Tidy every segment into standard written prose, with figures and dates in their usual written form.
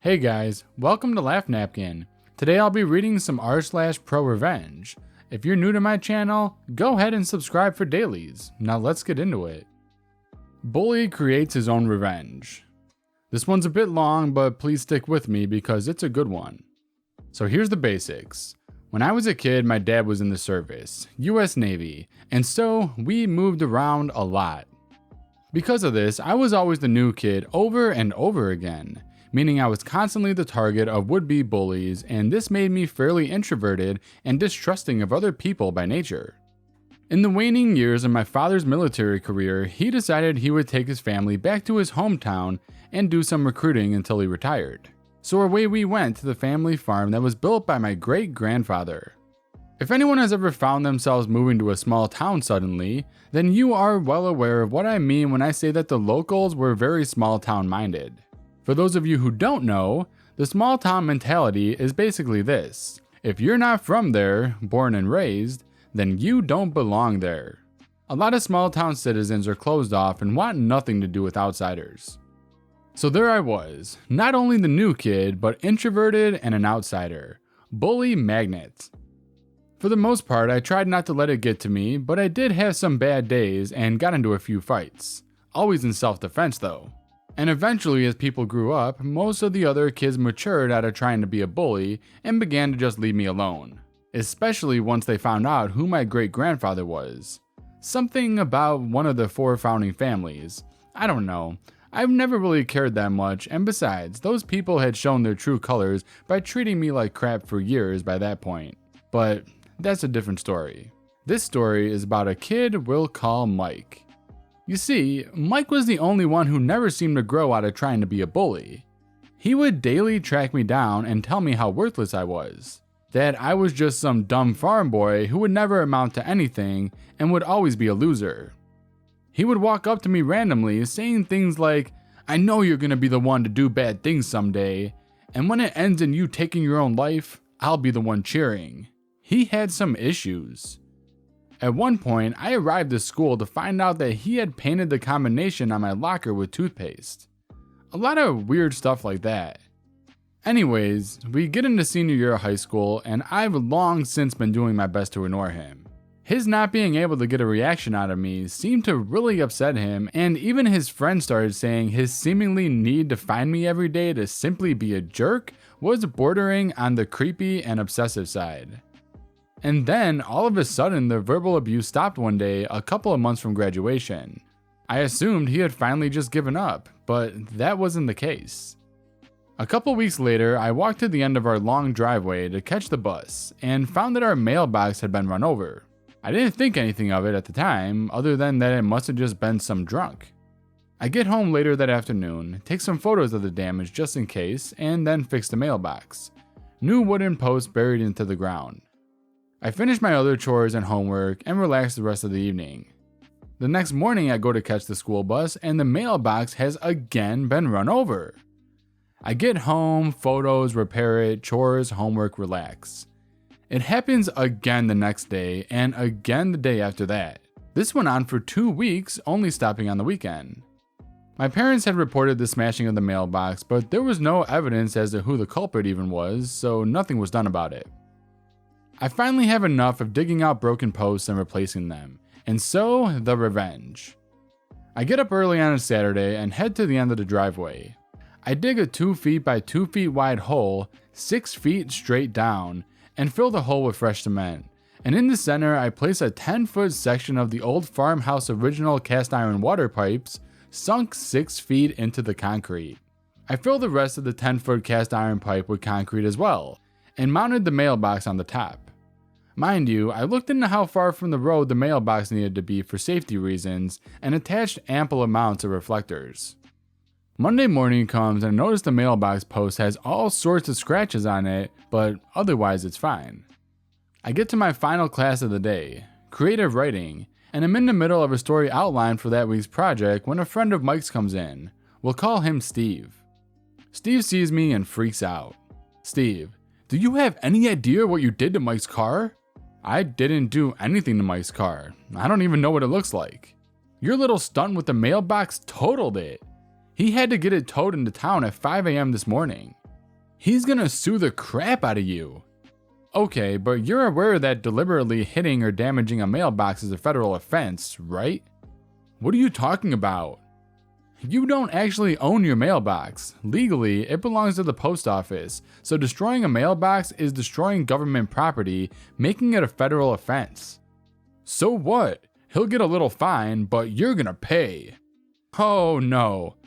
Hey guys, welcome to LaughNapkin. Today I'll be reading some Rslashprorevenge. If you're new to my channel, go ahead and subscribe for dailies. Now let's get into it. Bully creates his own revenge. This one's a bit long, but please stick with me because it's a good one. So here's the basics. When I was a kid, my dad was in the service, US Navy, and so we moved around a lot. Because of this, I was always the new kid over and over again, meaning I was constantly the target of would-be bullies, and this made me fairly introverted and distrusting of other people by nature. In the waning years of my father's military career, he decided he would take his family back to his hometown and do some recruiting until he retired. So away we went to the family farm that was built by my great-grandfather. If anyone has ever found themselves moving to a small town suddenly, then you are well aware of what I mean when I say that the locals were very small town minded. For those of you who don't know, the small town mentality is basically this: if you're not from there, born and raised, then you don't belong there. A lot of small town citizens are closed off and want nothing to do with outsiders. So there I was, not only the new kid, but introverted and an outsider. Bully magnet. For the most part, I tried not to let it get to me, but I did have some bad days and got into a few fights. Always in self-defense though. And eventually, as people grew up, most of the other kids matured out of trying to be a bully and began to just leave me alone. Especially once they found out who my great-grandfather was. Something about one of the 4 founding families. I don't know. I've never really cared that much, and besides, those people had shown their true colors by treating me like crap for years by that point. But that's a different story. This story is about a kid we'll call Mike. You see, Mike was the only one who never seemed to grow out of trying to be a bully. He would daily track me down and tell me how worthless I was. That I was just some dumb farm boy who would never amount to anything and would always be a loser. He would walk up to me randomly saying things like, "I know you're gonna be the one to do bad things someday, and when it ends in you taking your own life, I'll be the one cheering." He had some issues. At one point, I arrived at school to find out that he had painted the combination on my locker with toothpaste. A lot of weird stuff like that. Anyways, we get into senior year of high school, and I've long since been doing my best to ignore him. His not being able to get a reaction out of me seemed to really upset him, and even his friends started saying his seemingly need to find me every day to simply be a jerk was bordering on the creepy and obsessive side. And then, all of a sudden, the verbal abuse stopped one day a couple of months from graduation. I assumed he had finally just given up, but that wasn't the case. A couple weeks later, I walked to the end of our long driveway to catch the bus, and found that our mailbox had been run over. I didn't think anything of it at the time, other than that it must have just been some drunk. I get home later that afternoon, take some photos of the damage just in case, and then fix the mailbox. New wooden posts buried into the ground. I finished my other chores and homework and relaxed the rest of the evening. The next morning I go to catch the school bus and the mailbox has again been run over. I get home, photos, repair it, chores, homework, relax. It happens again the next day and again the day after that. This went on for 2 weeks, only stopping on the weekend. My parents had reported the smashing of the mailbox, but there was no evidence as to who the culprit even was, so nothing was done about it. I finally have enough of digging out broken posts and replacing them, and so the revenge. I get up early on a Saturday and head to the end of the driveway. I dig a 2 feet by 2 feet wide hole, 6 feet straight down, and fill the hole with fresh cement. And in the center, I place a 10-foot section of the old farmhouse original cast iron water pipes, sunk 6 feet into the concrete. I fill the rest of the 10-foot cast iron pipe with concrete as well, and mounted the mailbox on the top. Mind you, I looked into how far from the road the mailbox needed to be for safety reasons and attached ample amounts of reflectors. Monday morning comes and I notice the mailbox post has all sorts of scratches on it, but otherwise it's fine. I get to my final class of the day, creative writing, and I'm in the middle of a story outline for that week's project when a friend of Mike's comes in. We'll call him Steve. Steve sees me and freaks out. "Steve, do you have any idea what you did to Mike's car?" "I didn't do anything to Mike's car. I don't even know what it looks like." "Your little stunt with the mailbox totaled it. He had to get it towed into town at 5 a.m. this morning." He's gonna sue the crap out of you. Okay, but you're aware that deliberately hitting or damaging a mailbox is a federal offense, right? What are you talking about? You don't actually own your mailbox. Legally, it belongs to the post office, so destroying a mailbox is destroying government property, making it a federal offense. So what? He'll get a little fine, but you're gonna pay. Oh no.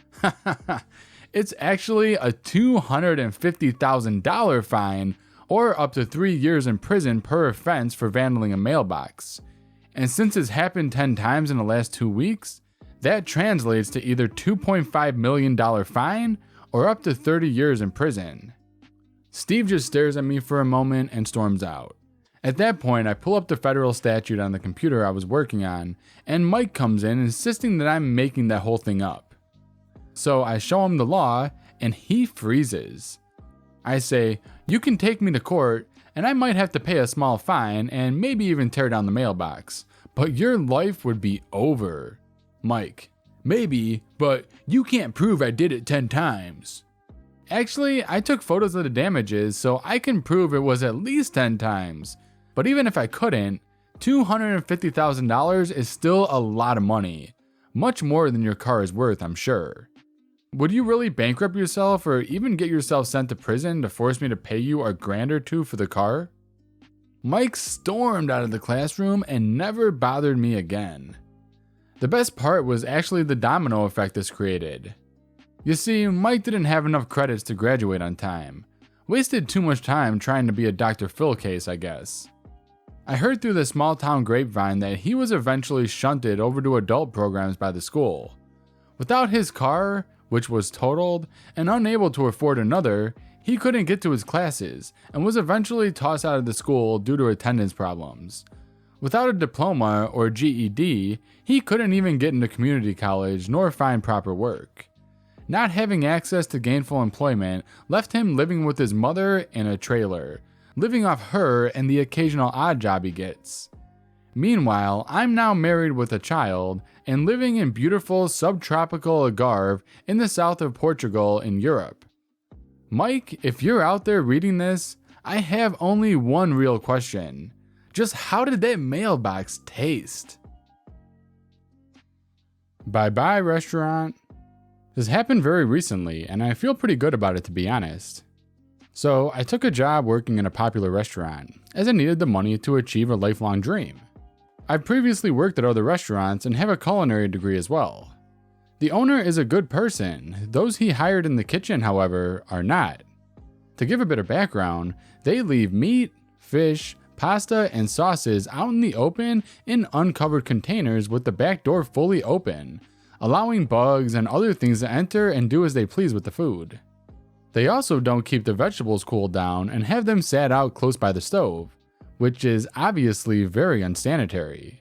It's actually a $250,000 fine, or up to 3 years in prison per offense for vandaling a mailbox. And since it's happened 10 times in the last 2 weeks, that translates to either $2.5 million fine or up to 30 years in prison. Steve just stares at me for a moment and storms out. At that point, I pull up the federal statute on the computer I was working on, and Mike comes in insisting that I'm making that whole thing up. So I show him the law, and he freezes. I say, you can take me to court, and I might have to pay a small fine and maybe even tear down the mailbox, but your life would be over. Mike, maybe, but you can't prove I did it 10 times. Actually, I took photos of the damages, so I can prove it was at least 10 times. But even if I couldn't, $250,000 is still a lot of money. Much more than your car is worth, I'm sure. Would you really bankrupt yourself or even get yourself sent to prison to force me to pay you $1,000 or $2,000 for the car? Mike stormed out of the classroom and never bothered me again. The best part was actually the domino effect this created. You see, Mike didn't have enough credits to graduate on time. Wasted too much time trying to be a Dr. Phil case, I guess. I heard through the small town grapevine that he was eventually shunted over to adult programs by the school. Without his car, which was totaled, and unable to afford another, he couldn't get to his classes and was eventually tossed out of the school due to attendance problems. Without a diploma or GED, he couldn't even get into community college nor find proper work. Not having access to gainful employment left him living with his mother in a trailer, living off her and the occasional odd job he gets. Meanwhile, I'm now married with a child and living in beautiful subtropical Algarve in the south of Portugal in Europe. Mike, if you're out there reading this, I have only one real question. Just how did that mailbox taste? Bye-bye, restaurant. This happened very recently, and I feel pretty good about it, to be honest. So, I took a job working in a popular restaurant, as I needed the money to achieve a lifelong dream. I've previously worked at other restaurants and have a culinary degree as well. The owner is a good person. Those he hired in the kitchen, however, are not. To give a bit of background, they leave meat, fish, pasta, and sauces out in the open in uncovered containers with the back door fully open, allowing bugs and other things to enter and do as they please with the food. They also don't keep the vegetables cooled down and have them sat out close by the stove, which is obviously very unsanitary.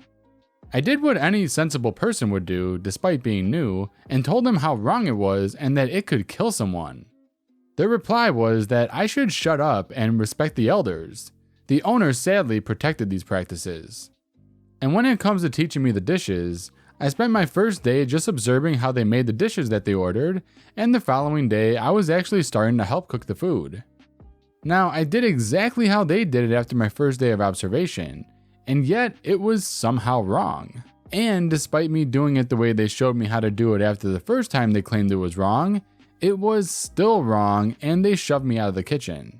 I did what any sensible person would do, despite being new, and told them how wrong it was and that it could kill someone. Their reply was that I should shut up and respect the elders. The owner sadly protected these practices. And when it comes to teaching me the dishes, I spent my first day just observing how they made the dishes that they ordered, and the following day I was actually starting to help cook the food. Now, I did exactly how they did it after my first day of observation, and yet it was somehow wrong. And despite me doing it the way they showed me how to do it after the first time they claimed it was wrong, it was still wrong and they shoved me out of the kitchen.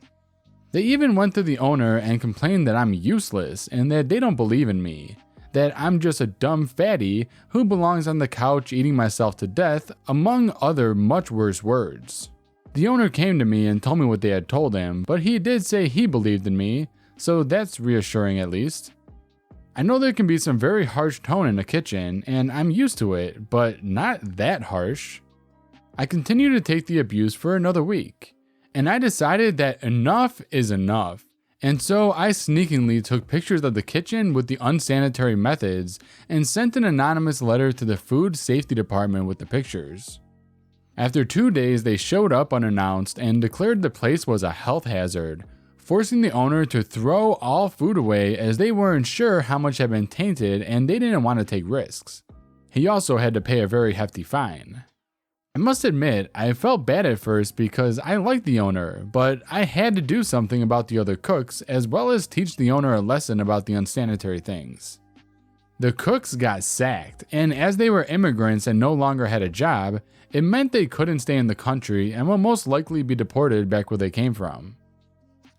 They even went to the owner and complained that I'm useless and that they don't believe in me, that I'm just a dumb fatty who belongs on the couch eating myself to death, among other much worse words. The owner came to me and told me what they had told him, but he did say he believed in me, so that's reassuring at least. I know there can be some very harsh tone in the kitchen, and I'm used to it, but not that harsh. I continued to take the abuse for another week, and I decided that enough is enough, and so I sneakingly took pictures of the kitchen with the unsanitary methods and sent an anonymous letter to the food safety department with the pictures. After 2 days, they showed up unannounced and declared the place was a health hazard, forcing the owner to throw all food away as they weren't sure how much had been tainted and they didn't want to take risks. He also had to pay a very hefty fine. must admit, I felt bad at first because I liked the owner, but I had to do something about the other cooks as well as teach the owner a lesson about the unsanitary things. The cooks got sacked, and as they were immigrants and no longer had a job, it meant they couldn't stay in the country and will most likely be deported back where they came from.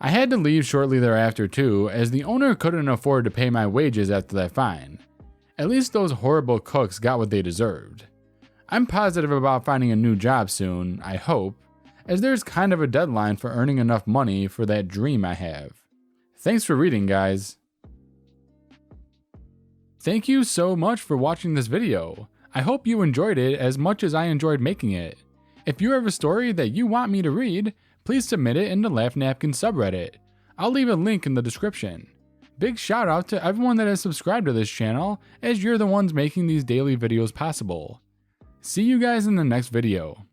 I had to leave shortly thereafter too, as the owner couldn't afford to pay my wages after that fine. At least those horrible cooks got what they deserved. I'm positive about finding a new job soon, I hope, as there's kind of a deadline for earning enough money for that dream I have. Thanks for reading, guys. Thank you so much for watching this video. I hope you enjoyed it as much as I enjoyed making it. If you have a story that you want me to read, please submit it in the LaughNapkin subreddit. I'll leave a link in the description. Big shout out to everyone that has subscribed to this channel, as you're the ones making these daily videos possible. See you guys in the next video.